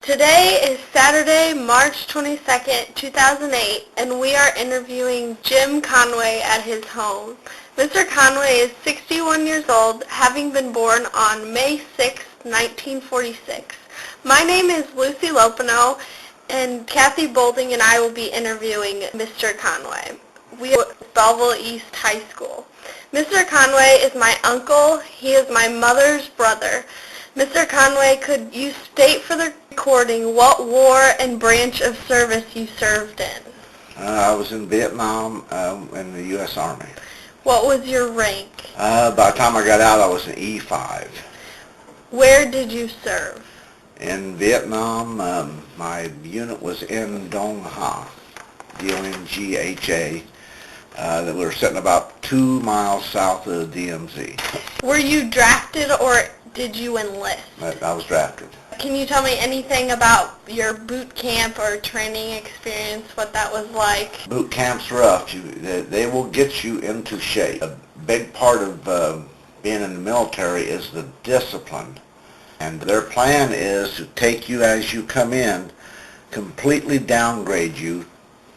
Today is Saturday, March 22nd, 2008, and we are interviewing Jim Conway at his home. Mr. Conway is 61 years old, having been born on May 6, 1946. My name is Lucy Lopino, and Kathy Bolding and I will be interviewing Mr. Conway. We are at Belleville East High School. Mr. Conway is my uncle. He is my mother's brother. Mr. Conway, could you state for the recording what war and branch of service you served in? I was in Vietnam in the U.S. Army. What was your rank? By the time I got out, I was an E5. Where did you serve? In Vietnam, my unit was in Dong Ha, D-O-N-G-H-A. That we were sitting about 2 miles south of the DMZ. Were you drafted or did you enlist? I was drafted. Can you tell me anything about your boot camp or training experience, what that was like? Boot camp's rough. They will get you into shape. A big part of being in the military is the discipline. And their plan is to take you as you come in, completely downgrade you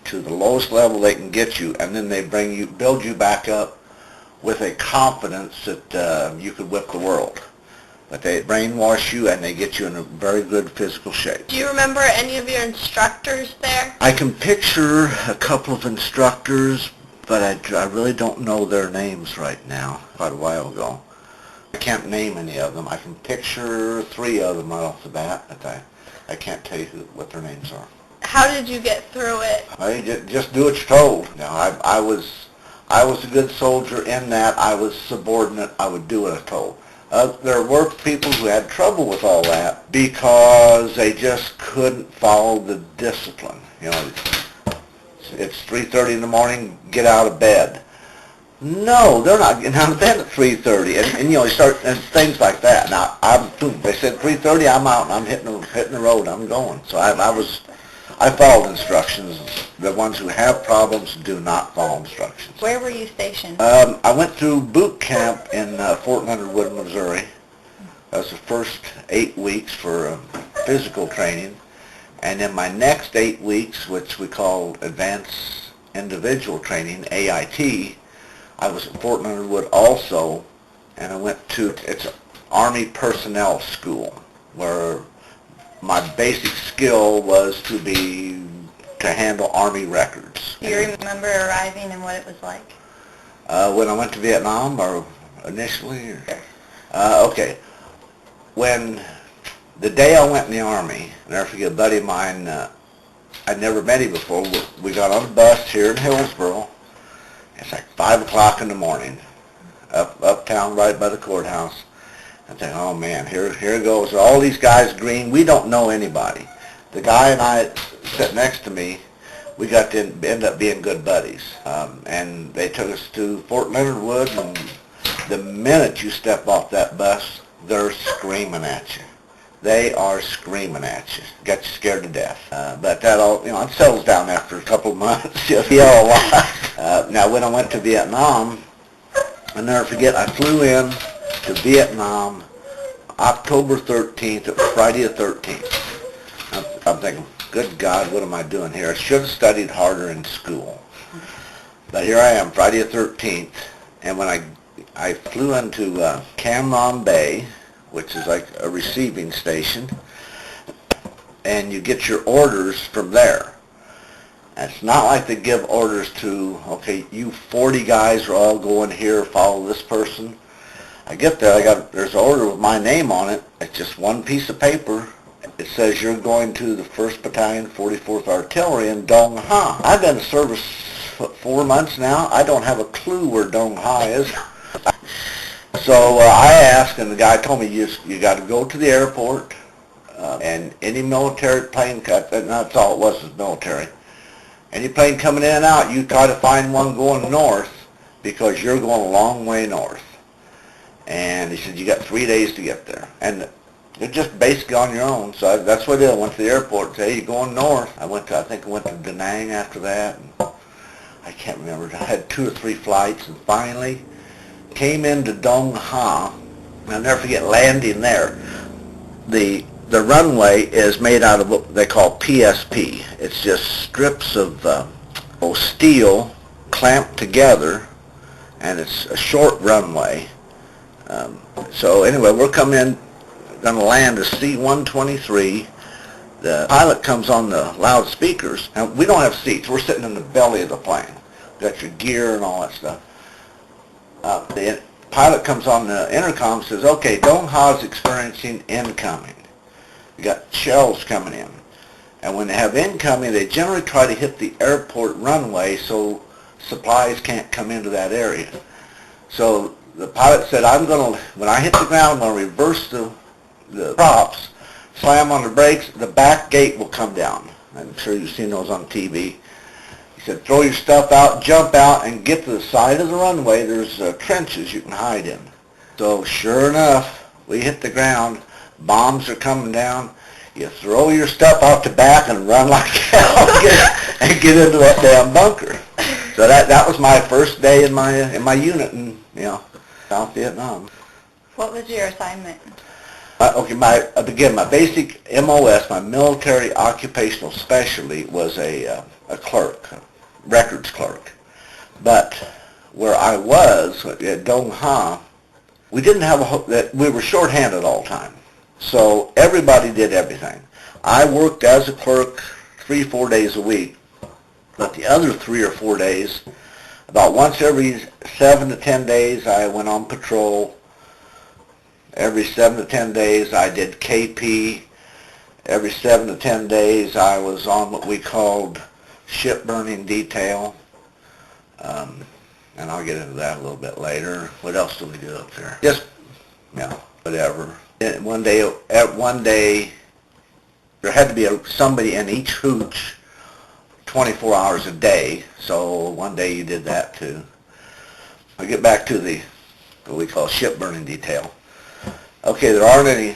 to the lowest level they can get you, and then they build you back up with a confidence that you could whip the world. But they brainwash you and they get you in a very good physical shape. Do you remember any of your instructors there? I can picture a couple of instructors, but I really don't know their names right now, quite a while ago. I can't name any of them. I can picture 3 of them right off the bat, but I can't tell you what their names are. How did you get through it? Just do what you're told. I was a good soldier in that I was subordinate. I would do what I was told. There were people who had trouble with all that because they just couldn't follow the discipline. It's 3:30 in the morning, get out of bed. No, they're not getting out of bed at 3:30, and you start and things like that. Now, they said 3:30, I'm out, and I'm hitting the road, I'm going. So I followed instructions. The ones who have problems do not follow instructions. Where were you stationed? I went through boot camp in Fort Leonard Wood, Missouri. That was the first 8 weeks for physical training. And then my next 8 weeks, which we call Advanced Individual Training, AIT, I was at Fort Leonard Wood also, and I went to, it's Army Personnel School, where my basic skill was to handle Army records. Do you remember arriving and what it was like? When I went to Vietnam, or initially? Okay. When the day I went in the Army, I'll never forget, a buddy of mine, I'd never met him before. We got on a bus here in Hillsboro. It's like 5 o'clock in the morning, uptown right by the courthouse. I think, oh man, here it goes. All these guys green. We don't know anybody. The guy and I sat next to me. We got to end up being good buddies. And they took us to Fort Leonard Wood, and the minute you step off that bus, they're screaming at you. They are screaming at you. Got you scared to death. But that all, it settles down after a couple of months. Just yell a lot. Now, when I went to Vietnam, I'll never forget, I flew in to Vietnam October 13th. It was Friday the 13th. I'm thinking, good God, what am I doing here? I should have studied harder in school. But here I am, Friday the 13th, and when I flew into Cam Ranh Bay, which is like a receiving station, and you get your orders from there. And it's not like they give orders to, okay, you 40 guys are all going here, follow this person. I get there, there's an order with my name on it. It's just one piece of paper. It says you're going to the 1st Battalion, 44th Artillery in Dong Ha. I've been in service 4 months now. I don't have a clue where Dong Ha is. So I asked, and the guy told me, you got to go to the airport, and any military plane, that's all it was military. Any plane coming in and out, you try to find one going north, because you're going a long way north. And he said, you got 3 days to get there. And you're just basically on your own. So that's what I did. I went to the airport and said, hey, you're going north. I think I went to Da Nang after that. And I can't remember. I had 2 or 3 flights, and finally came into Dong Ha. I'll never forget landing there. The the runway is made out of what they call PSP. It's just strips of steel clamped together, and it's a short runway. So anyway, we're going to land a C-123. The pilot comes on the loudspeakers, and we don't have seats. We're sitting in the belly of the plane. Got your gear and all that stuff. The pilot comes on the intercom and says, okay, Dong Ha's experiencing incoming. We got shells coming in. And when they have incoming, they generally try to hit the airport runway so supplies can't come into that area. So the pilot said, when I hit the ground, I'm going to reverse the props, slam on the brakes, the back gate will come down. I'm sure you've seen those on TV. He said, throw your stuff out, jump out, and get to the side of the runway. There's trenches you can hide in. So sure enough, we hit the ground. Bombs are coming down. You throw your stuff out the back and run like hell and get into that damn bunker. So that was my first day in my unit in South Vietnam. What was your assignment? Okay, my basic MOS, my military occupational specialty, was a clerk, records clerk. But where I was at Dong Ha, we didn't have we were shorthanded all the time. So everybody did everything. I worked as a clerk 3-4 days a week, but the other 3 or 4 days, about once every 7 to 10 days, I went on patrol. Every 7 to 10 days, I did KP. Every 7 to 10 days, I was on what we called ship burning detail. And I'll get into that a little bit later. What else do we do up there? Just, whatever. And one day, there had to be somebody in each hooch 24 hours a day. So one day you did that too. I'll get back to what we call ship burning detail. Okay, there aren't any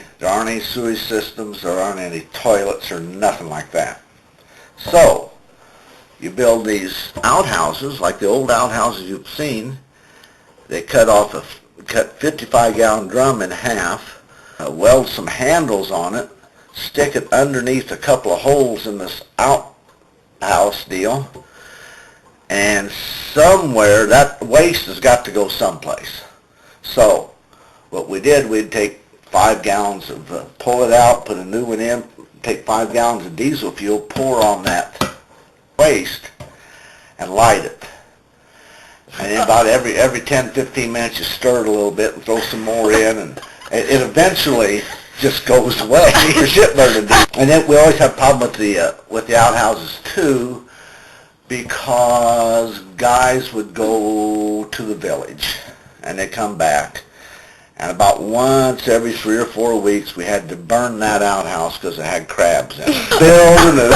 sewage systems, there aren't any toilets or nothing like that. So, you build these outhouses, like the old outhouses you've seen. They cut 55-gallon drum in half, weld some handles on it, stick it underneath a couple of holes in this outhouse deal, and somewhere that waste has got to go someplace. So, what we did, we'd take 5 gallons of, pull it out, put a new one in, take 5 gallons of diesel fuel, pour on that waste, and light it. And then about every 10-15 minutes you stir it a little bit and throw some more in, and it eventually just goes away. Your ship burning. And then we always have a problem with the outhouses too, because guys would go to the village and they come back. And about once every 3 or 4 weeks, we had to burn that outhouse because it had crabs in it. Building it.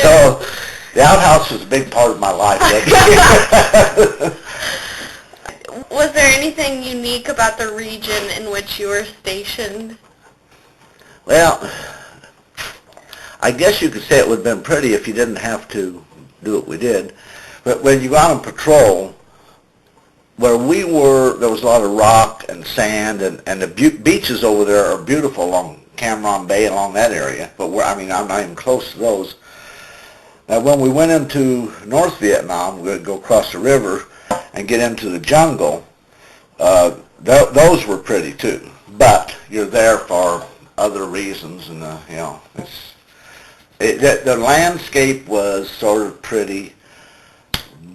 So the outhouse was a big part of my life. Was there anything unique about the region in which you were stationed? Well, I guess you could say it would have been pretty if you didn't have to do what we did. But when you go out on patrol, where we were, there was a lot of rock and sand, and the beaches over there are beautiful along Cam Bay, along that area. But I'm not even close to those. Now, when we went into North Vietnam, we would go across the river and get into the jungle. Those were pretty too. But you're there for other reasons, and the landscape was sort of pretty.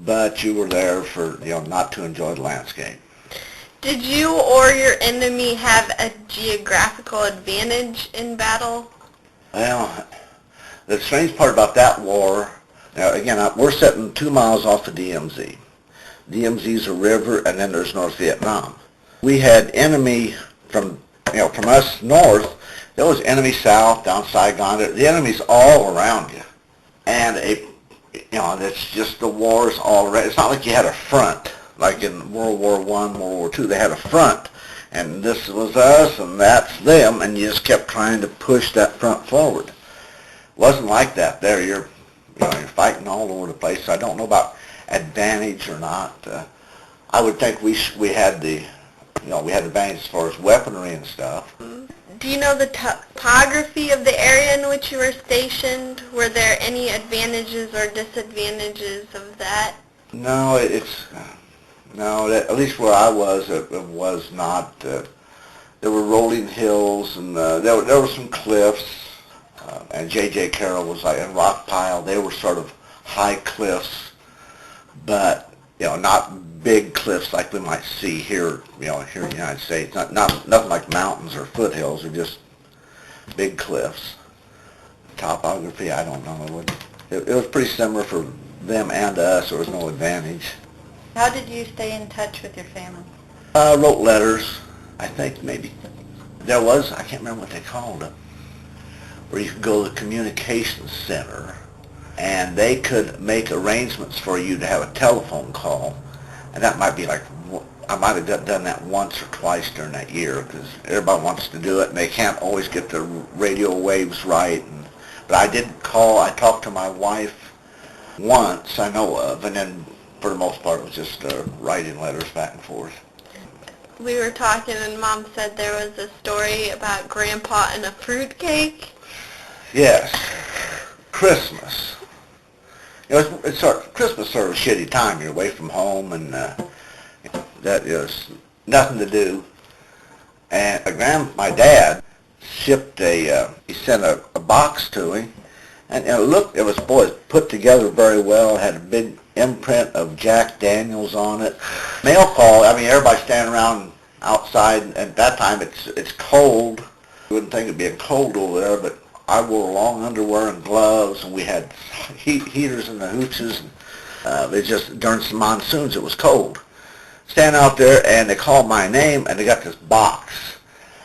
But you were there for, not to enjoy the landscape. Did you or your enemy have a geographical advantage in battle? Well, the strange part about that war, again, we're sitting 2 miles off of DMZ. DMZ's a river, and then there's North Vietnam. We had enemy from us north. There was enemy south, down Saigon. The enemy's all around you. And it's just the wars already. It's not like you had a front, like in World War I, World War II. They had a front, and this was us, and that's them, and you just kept trying to push that front forward. It wasn't like that there. You're fighting all over the place. So I don't know about advantage or not. I would think we had the advantage as far as weaponry and stuff. Do you know the topography of the area in which you were stationed? Were there any advantages or disadvantages of that? No, at least where I was, it was not. There were rolling hills, and there were some cliffs, and J.J. Carroll was like in rock pile. They were sort of high cliffs, but not big cliffs like we might see here, here in the United States. Nothing like mountains or foothills, or just big cliffs. Topography, I don't know. It was pretty similar for them and us. There was no advantage. How did you stay in touch with your family? Wrote letters. I think maybe there was, I can't remember what they called it, where you could go to the communications center and they could make arrangements for you to have a telephone call. And that might be like, I might have done that once or twice during that year, because everybody wants to do it and they can't always get the radio waves right. But I did call, I talked to my wife once, I know of, and then for the most part it was just writing letters back and forth. We were talking and Mom said there was a story about Grandpa and a fruitcake. Yes. Christmas. Christmas sort of a shitty time. You're away from home, and that is nothing to do. And my dad shipped he sent a box to him, and it was put together very well. It had a big imprint of Jack Daniels on it. Mail call, everybody's standing around outside, and at that time it's cold. You wouldn't think it'd be cold over there, but I wore long underwear and gloves, and we had heaters in the Hooches. It's just during some monsoons it was cold. Standing out there, and they called my name, and they got this box,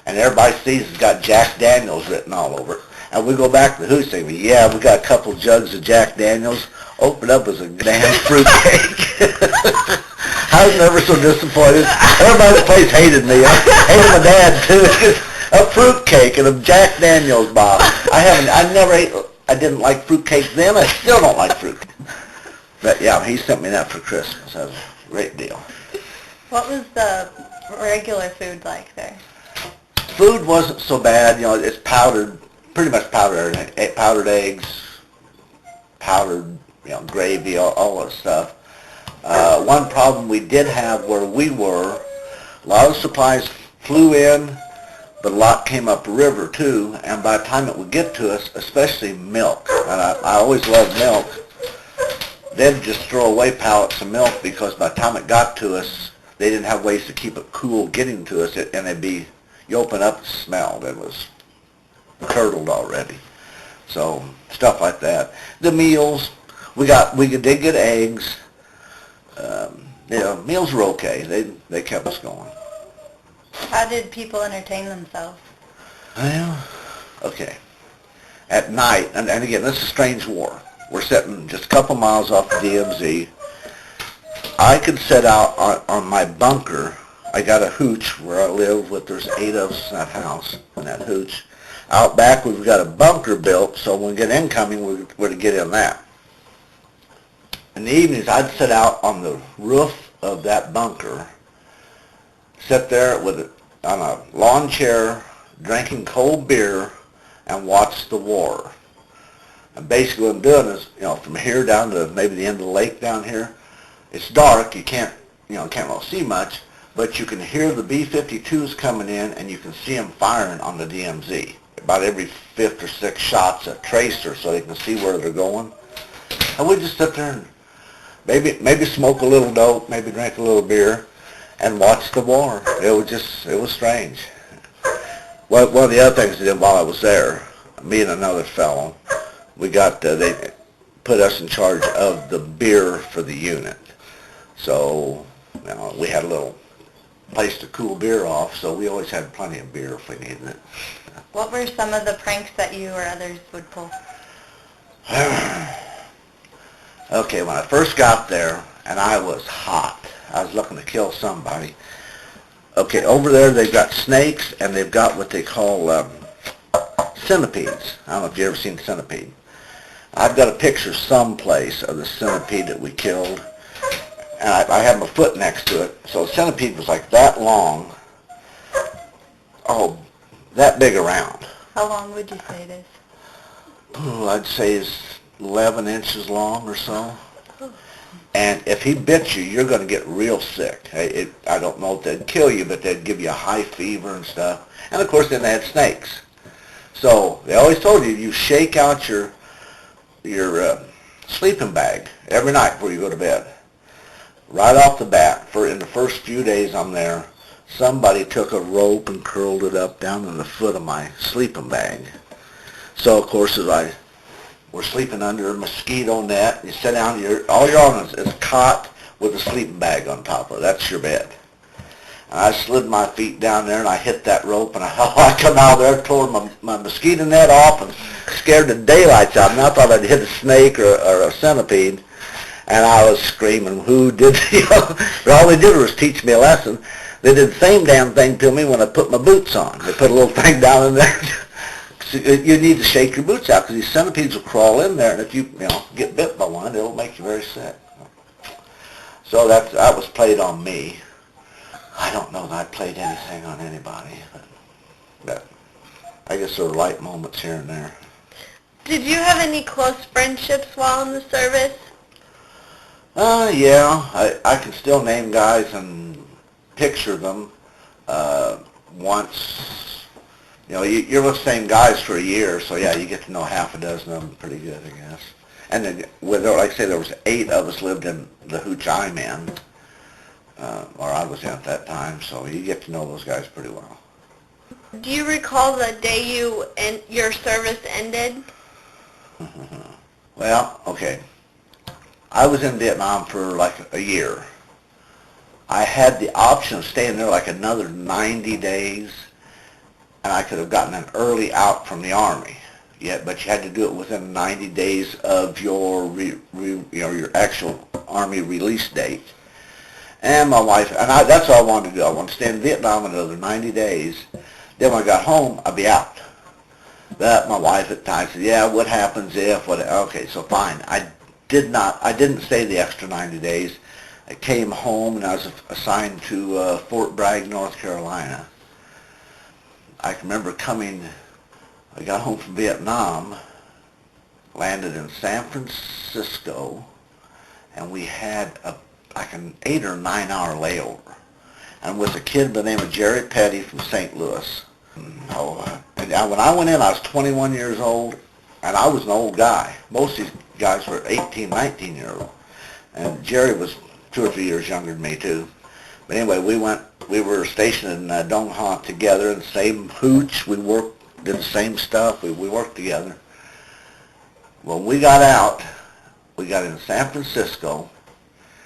and everybody sees it's got Jack Daniels written all over it. And we go back to the Hooch, and yeah, we got a couple jugs of Jack Daniels. Opened up as a damn fruitcake. I was never so disappointed. Everybody at the place hated me. I hated my dad too. A fruitcake and a Jack Daniels bottle. I didn't like fruitcake then. I still don't like fruitcake. But yeah, he sent me that for Christmas. That was a great deal. What was the regular food like there? Food wasn't so bad. It's powdered, pretty much powdered eggs, powdered, gravy, all that stuff. One problem we did have where we were, a lot of supplies flew in, but a lot came up the river too, and by the time it would get to us, especially milk, and I always loved milk, they'd just throw away pallets of milk because by the time it got to us, they didn't have ways to keep it cool getting to us, and you open up, it smelled. It was curdled already. So stuff like that. The meals, we did get eggs. Meals were okay. They kept us going. How did people entertain themselves? Well, okay. At night, and again, this is a strange war. We're sitting just a couple miles off the DMZ. I could sit out on my bunker. I got a Hooch where I live there's 8 of us in that house, in that Hooch. Out back, we've got a bunker built, so when we get incoming, we're to get in that. In the evenings, I'd sit out on the roof of that bunker, sit there on a lawn chair, drinking cold beer, and watch the war. And basically what I'm doing is, from here down to maybe the end of the lake down here, it's dark, you can't really see much, but you can hear the B-52s coming in, and you can see them firing on the DMZ. About every 5th or 6th shot's a tracer, so they can see where they're going. And we just sit there and maybe smoke a little dope, maybe drink a little beer, and watch the war. It was strange. One of the other things I did while I was there, me and another fellow, they put us in charge of the beer for the unit. So, we had a little place to cool beer off, so we always had plenty of beer if we needed it. What were some of the pranks that you or others would pull? Okay, when I first got there, and I was hot, I was looking to kill somebody. Okay, over there they've got snakes, and they've got what they call centipedes. I don't know if you've ever seen a centipede. I've got a picture someplace of the centipede that we killed, and I have my foot next to it. So the centipede was like that long. Oh, that big around. How long would you say it is? I'd say it's 11 inches long or so. And if he bit you, you're going to get real sick. I don't know if they'd kill you, but they'd give you a high fever and stuff. And of course, then they had snakes. So they always told you, you shake out your sleeping bag every night before you go to bed. Right off the bat, in the first few days I'm there, somebody took a rope and curled it up down in the foot of my sleeping bag. So of course, as we're sleeping under a mosquito net, you sit down, all you're on is a cot with a sleeping bag on top of it. That's your bed. And I slid my feet down there and I hit that rope and I come out there, tore my mosquito net off and scared the daylights out of me. I thought I'd hit a snake or a centipede. And I was screaming, who did, all they did was teach me a lesson. They did the same damn thing to me when I put my boots on. They put a little thing down in there. So you need to shake your boots out because these centipedes will crawl in there, and if you get bit by one, it'll make you very sick. So that was played on me. I don't know that I played anything on anybody, but I guess there were light moments here and there. Did you have any close friendships while in the service? Yeah, I can still name guys and picture them. Once, you're with the same guys for a year, so yeah, you get to know half a dozen of them pretty good, I guess. And then, like I say, there was 8 of us lived in the Hooch I'm in, or I was in at that time, so you get to know those guys pretty well. Do you recall the day your service ended? Well, okay. I was in Vietnam for like a year. I had the option of staying there like another 90 days, and I could have gotten an early out from the Army. But you had to do it within 90 days of your your actual Army release date. And my wife, and that's all I wanted to do. I wanted to stay in Vietnam another 90 days. Then when I got home, I'd be out. But my wife at times said, yeah, what happens if, okay, so fine. I didn't stay the extra 90 days. I came home and I was assigned to Fort Bragg, North Carolina. I can remember I got home from Vietnam, landed in San Francisco, and we had like an 8 or 9 hour layover. And with a kid by the name of Jerry Petty from St. Louis. And when I went in, I was 21 years old, and I was an old guy. Most of these guys were 18, 19 years old. And Jerry was 2 or 3 years younger than me, too. But anyway, we were stationed in Dong Ha together in the same Hooch. We did the same stuff. We worked together. When we got out, we got in San Francisco.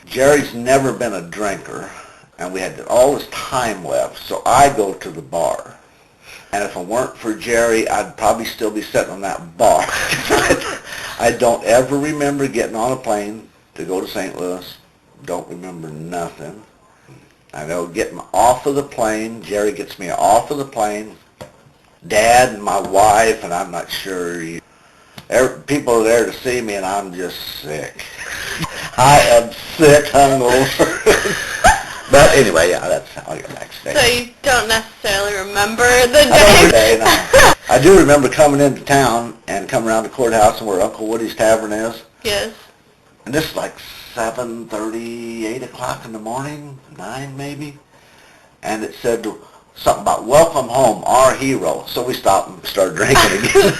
Jerry's never been a drinker, and we had all this time left, so I go to the bar. And if it weren't for Jerry, I'd probably still be sitting on that bar. I don't ever remember getting on a plane to go to St. Louis. Don't remember nothing. I know getting off of the plane, Jerry gets me off of the plane, Dad and my wife, and I'm not sure. People are there to see me, and I'm just sick. I am sick, hungover. But anyway, yeah, that's how I got backstage. So you don't necessarily remember the day? No. I do remember coming into town and coming around the courthouse and where Uncle Woody's Tavern is. Yes. And this is like 7:30, 8 o'clock in the morning, 9 maybe. And it said something about, welcome home, our hero. So we stopped and started drinking again.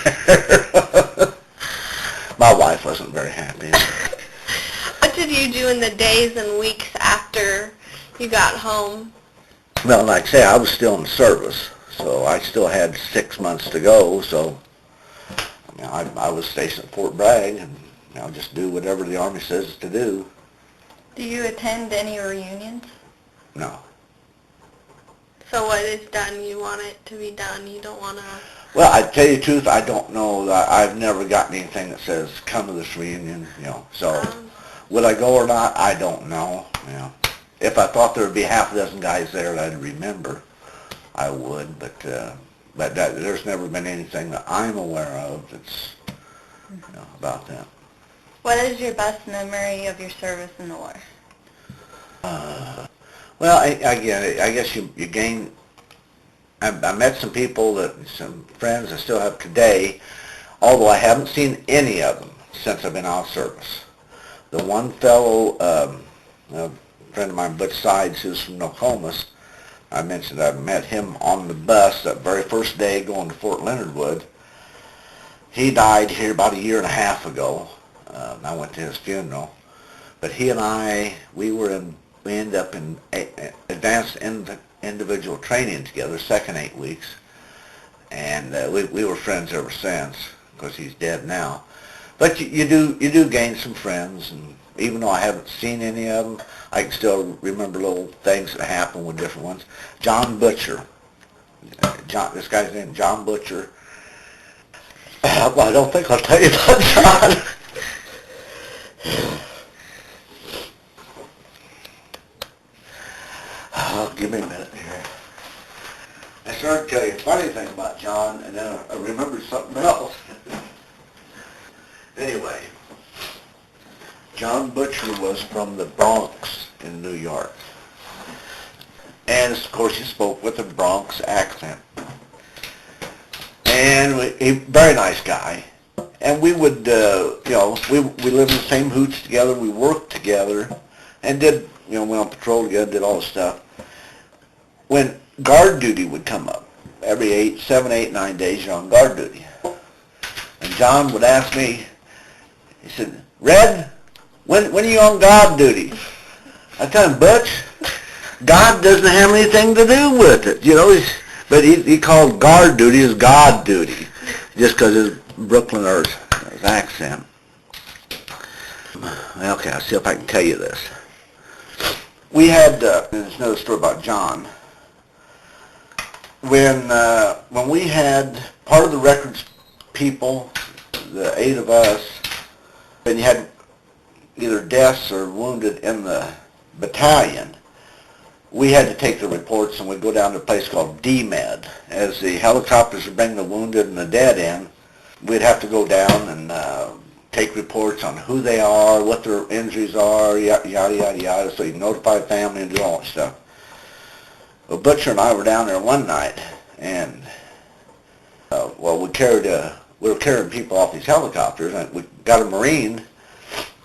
My wife wasn't very happy. What did you do in the days and weeks after you got home? Well, like I say, I was still in service, so I still had 6 months to go. So, I was stationed at Fort Bragg, and just do whatever the Army says to do. Do you attend any reunions? No. So what is done, you want it to be done? You don't want to... Well, I tell you the truth, I don't know. I've never gotten anything that says come to this reunion. So would I go or not? I don't know. If I thought there would be half a dozen guys there that I'd remember, I would. But there's never been anything that I'm aware of that's about that. What is your best memory of your service in the war? Well, I guess you gain I met some people, some friends I still have today, although I haven't seen any of them since I've been out of service. The one fellow, a friend of mine, Butch Sides, who's from Nokomis, I mentioned I met him on the bus that very first day going to Fort Leonard Wood. He died here about a year and a half ago. I went to his funeral. But he and I, we ended up in advanced individual training together, second 8 weeks. And we were friends ever since, because he's dead now. But you do gain some friends, and even though I haven't seen any of them, I can still remember little things that happen with different ones. John Butcher, this guy's name John Butcher. Well, I don't think I'll tell you about John. Oh, give me a minute here. I started to tell you a funny thing about John, and then I remembered something else. Anyway, John Butcher was from the Bronx in New York. And, of course, he spoke with a Bronx accent. And a very nice guy. And we would, we lived in the same Hooch together, we worked together, and did, went on patrol together, did all the stuff. When guard duty would come up, every 7, 8, 9 days you're on guard duty. And John would ask me, he said, Red, when are you on guard duty? I tell him, Butch, God doesn't have anything to do with it, but he called guard duty as God duty, just because his Brooklyn or his accent. Okay, I'll see if I can tell you this. We had, there's another story about John. When we had part of the records people, the 8 of us, and you had either deaths or wounded in the battalion, we had to take the reports and we'd go down to a place called DMED. As the helicopters would bring the wounded and the dead in, we'd have to go down and take reports on who they are, what their injuries are, yada, yada, yada, so you can notify the family and do all that stuff. Well, Butcher and I were down there one night, and we were carrying people off these helicopters, and we got a Marine,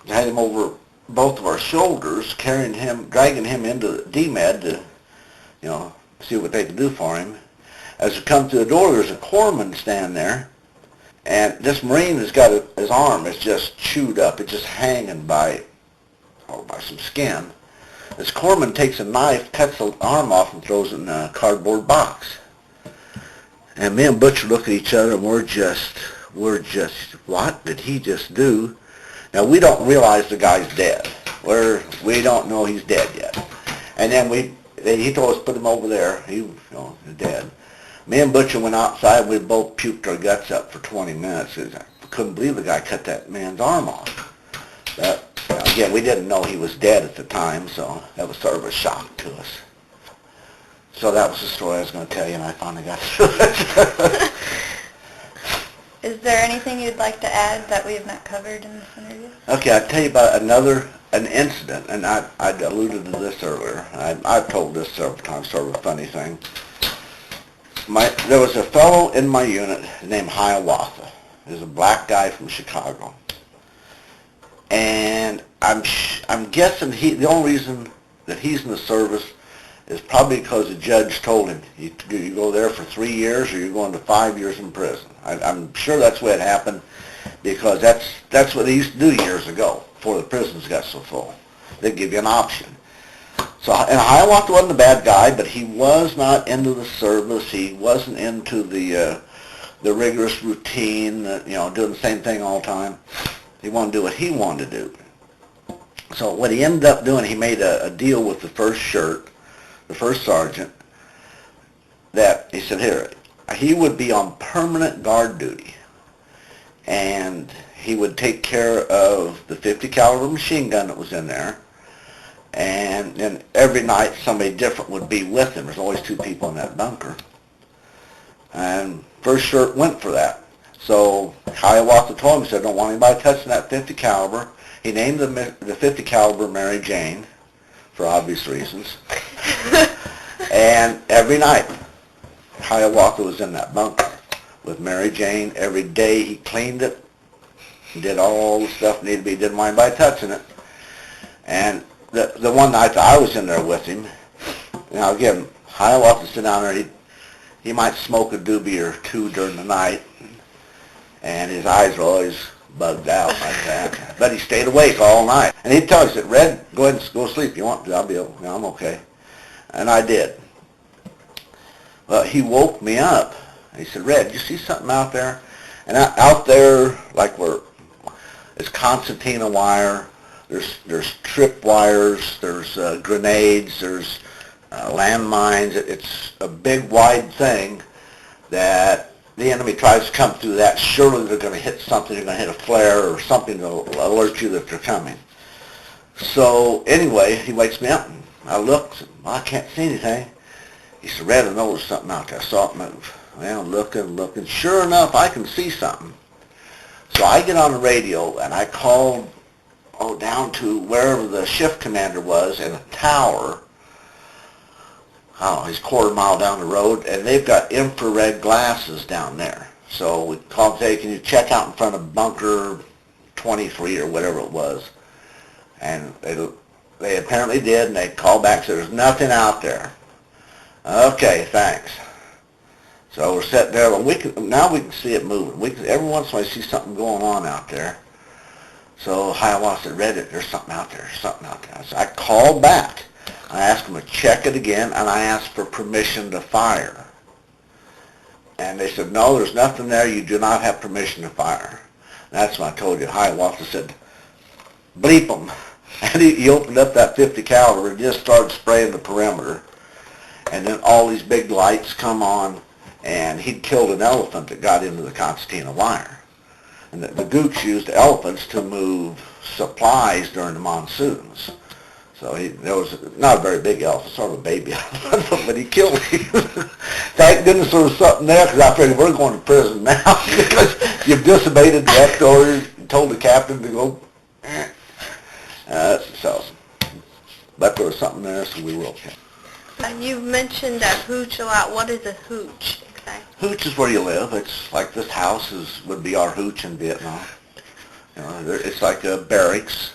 had him over both of our shoulders, dragging him into the DMED to, see what they could do for him. As we come through the door, there's a corpsman standing there, and this Marine has got his arm is just chewed up. It's just hanging by some skin. This corpsman takes a knife, cuts the arm off, and throws it in a cardboard box. And me and Butcher look at each other, and we're just, what did he just do? Now, we don't realize the guy's dead. We don't know he's dead yet. And then he told us, put him over there. He's dead. Me and Butcher went outside, and we both puked our guts up for 20 minutes. I couldn't believe the guy cut that man's arm off. But, again, we didn't know he was dead at the time, so that was sort of a shock to us. So that was the story I was going to tell you, and I finally got through it. Is there anything you'd like to add that we have not covered in this interview? Okay, I'll tell you about an incident, and I alluded to this earlier. I've told this several times, sort of a funny thing. There was a fellow in my unit named Hiawatha. He was a black guy from Chicago. And I'm guessing the only reason that he's in the service is probably because the judge told him, you go there for 3 years or you're going to 5 years in prison. I'm sure that's the way it happened, because that's what they used to do years ago, before the prisons got so full. They'd give you an option. So, and Hiawatha wasn't a bad guy, but he was not into the service. He wasn't into the rigorous routine, doing the same thing all the time. He wanted to do what he wanted to do. So what he ended up doing, he made a deal with the first sergeant, that he said, here, he would be on permanent guard duty, and he would take care of the 50 caliber machine gun that was in there, and then every night somebody different would be with him. There's always 2 people in that bunker. And first shirt went for that. So Hiawatha told him, he said, don't want anybody touching that 50 caliber. He named the 50 caliber Mary Jane, for obvious reasons. And every night, Hiawatha was in that bunker with Mary Jane. Every day he cleaned it, did all the stuff needed to be, didn't mind by touching it. And the one night that I was in there with him, now again, Hiawatha sit down there, he might smoke a doobie or two during the night, and his eyes were always bugged out like that. But he stayed awake all night. And he'd tell us that, Red, go ahead and go to sleep if you want to. I'm okay. And I did. Well, he woke me up. He said, Red, you see something out there? And out there, like where it's concertina wire, there's trip wires, there's grenades, there's landmines. It's a big, wide thing that the enemy tries to come through that. Surely they're going to hit something. They're going to hit a flare or something to alert you that they're coming. So anyway, he wakes me up, and I look. Well, I can't see anything. He said, Red, I know there's something out there. I saw it move. Well, I'm looking. Sure enough, I can see something. So I get on the radio, and I called down to wherever the shift commander was in a tower. He's a quarter mile down the road, and they've got infrared glasses down there. So we called and say, can you check out in front of bunker 23 or whatever it was? And they apparently did, and they called back and said, there's nothing out there. Okay, thanks. So we're sitting there, but now we can see it moving. Every once in a while see something going on out there. So Hiawatha said, Red, there's something out there, So I called back. I asked them to check it again, and I asked for permission to fire. And they said, no, there's nothing there. You do not have permission to fire. And that's when I told you. Hiawatha said, bleep them. And he opened up that 50 caliber and just started spraying the perimeter. And then all these big lights come on, and he'd killed an elephant that got into the concertina wire. And the Gooch used elephants to move supplies during the monsoons. So there was not a very big elephant, sort of a baby elephant, but he killed him. Thank goodness there was something there, because I figured we're going to prison now because you've disobeyed the direct order, you told the captain to go. But there was something there, so we were okay. You've mentioned Hooch a lot. What is a hooch exactly? Hooch is where you live. It's like this house would be our hooch in Vietnam. It's like a barracks.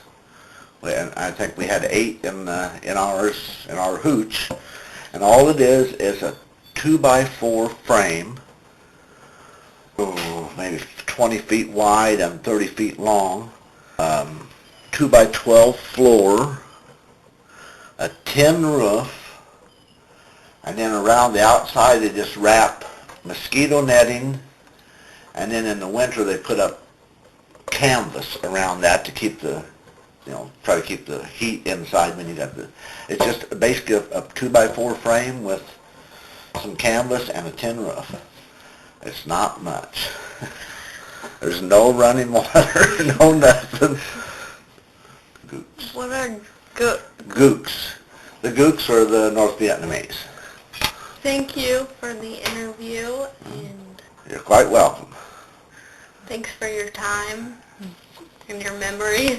And I think we had 8 in our hooch, and all it is a 2x4 frame, maybe 20 feet wide and 30 feet long, 2x12 floor, a tin roof, and then around the outside they just wrap mosquito netting, and then in the winter they put up canvas around that to keep try to keep the heat inside when you got it's just basically a 2x4 frame with some canvas and a tin roof. It's not much. There's no running water, no nothing. Gooks. What are Gooks? The Gooks are the North Vietnamese. Thank you for the interview, and you're quite welcome. Thanks for your time and your memories.